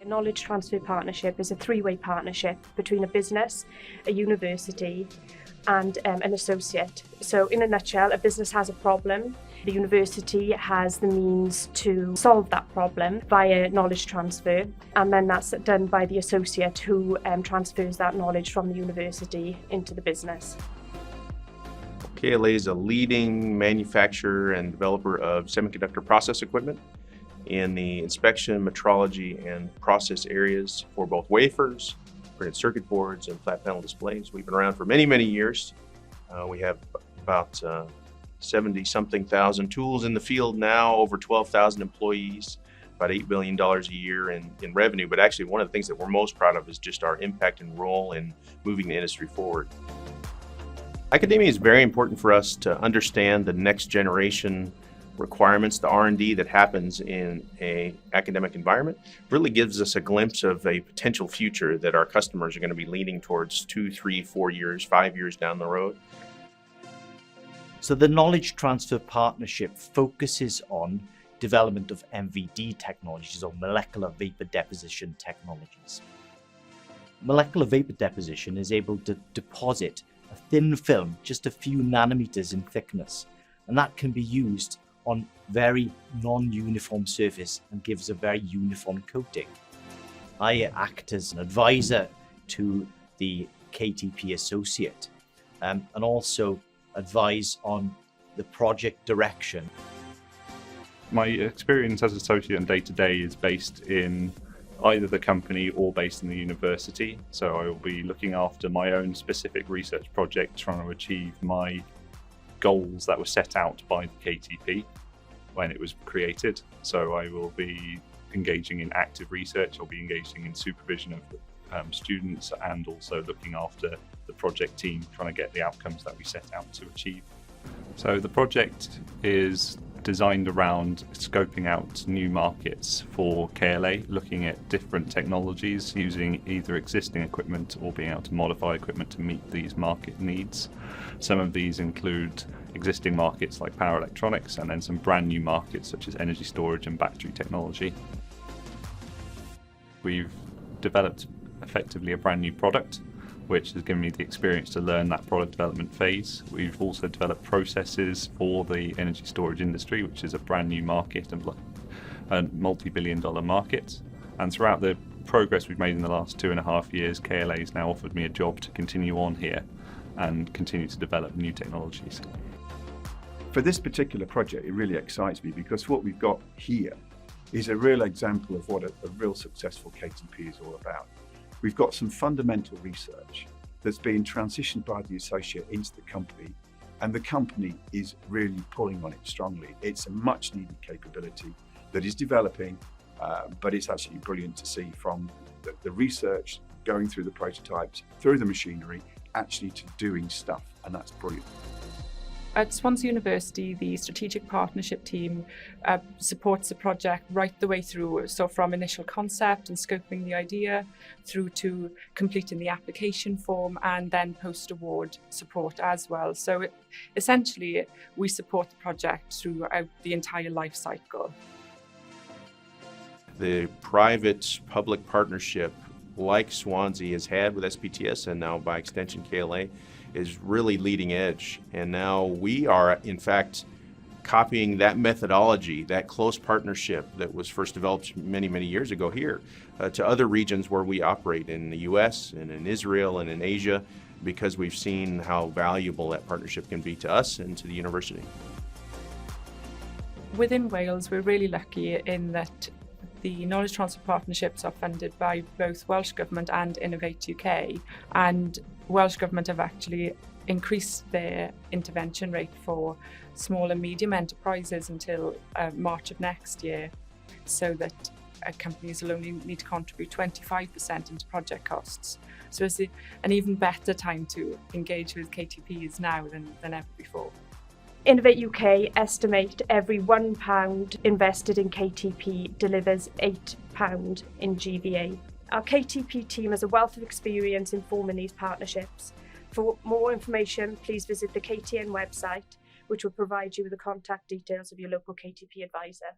A knowledge transfer partnership is a three-way partnership between a business, a university and an associate. So in a nutshell, a business has a problem. The university has the means to solve that problem via knowledge transfer, and then that's done by the associate who transfers that knowledge from the university into the business. KLA is a leading manufacturer and developer of semiconductor process equipment in the inspection, metrology, and process areas for both wafers, printed circuit boards, and flat panel displays. We've been around for many, many years. We have about 70-something thousand tools in the field now, over 12,000 employees, about $8 billion a year in revenue. But actually, one of the things that we're most proud of is just our impact and role in moving the industry forward. Academia is very important for us to understand the next generation requirements. The R&D that happens in an academic environment really gives us a glimpse of a potential future that our customers are going to be leaning towards 2, 3, 4 years, 5 years down the road. So the Knowledge Transfer Partnership focuses on development of MVD technologies, or molecular vapor deposition technologies. Molecular vapor deposition is able to deposit a thin film, just a few nanometers in thickness, and that can be used on very non-uniform surface and gives a very uniform coating. I act as an advisor to the KTP associate and also advise on the project direction. My experience as associate and day-to-day is based in either the company or based in the university. So I will be looking after my own specific research project, trying to achieve my goals that were set out by the KTP when it was created. So I will be engaging in active research, I'll be engaging in supervision of students, and also looking after the project team, trying to get the outcomes that we set out to achieve. So the project is designed around scoping out new markets for KLA, looking at different technologies, using either existing equipment or being able to modify equipment to meet these market needs. Some of these include existing markets like power electronics, and then some brand new markets such as energy storage and battery technology. We've developed effectively a brand new product, which has given me the experience to learn that product development phase. We've also developed processes for the energy storage industry, which is a brand new market and a multi-billion-dollar market. And throughout the progress we've made in the last 2.5 years, KLA has now offered me a job to continue on here and continue to develop new technologies. For this particular project, it really excites me because what we've got here is a real example of what a real successful KTP is all about. We've got some fundamental research that's being transitioned by the associate into the company, and the company is really pulling on it strongly. It's a much needed capability that is developing, but it's absolutely brilliant to see from the research going through the prototypes, through the machinery, actually to doing stuff, and that's brilliant. At Swansea University, the strategic partnership team supports the project right the way through. So from initial concept and scoping the idea through to completing the application form, and then post-award support as well. So essentially, we support the project throughout the entire life cycle. The private-public partnership like Swansea has had with SPTS, and now by extension KLA, is really leading edge. And now we are, in fact, copying that methodology, that close partnership that was first developed many, many years ago here to other regions where we operate in the US and in Israel and in Asia, because we've seen how valuable that partnership can be to us and to the university. Within Wales, we're really lucky in that the knowledge transfer partnerships are funded by both Welsh Government and Innovate UK, and Welsh Government have actually increased their intervention rate for small and medium enterprises until March of next year, so that companies will only need to contribute 25% into project costs. So it's an even better time to engage with KTPs now than ever before. Innovate UK estimate every £1 invested in KTP delivers £8 in GVA. Our KTP team has a wealth of experience in forming these partnerships. For more information, please visit the KTN website, which will provide you with the contact details of your local KTP advisor.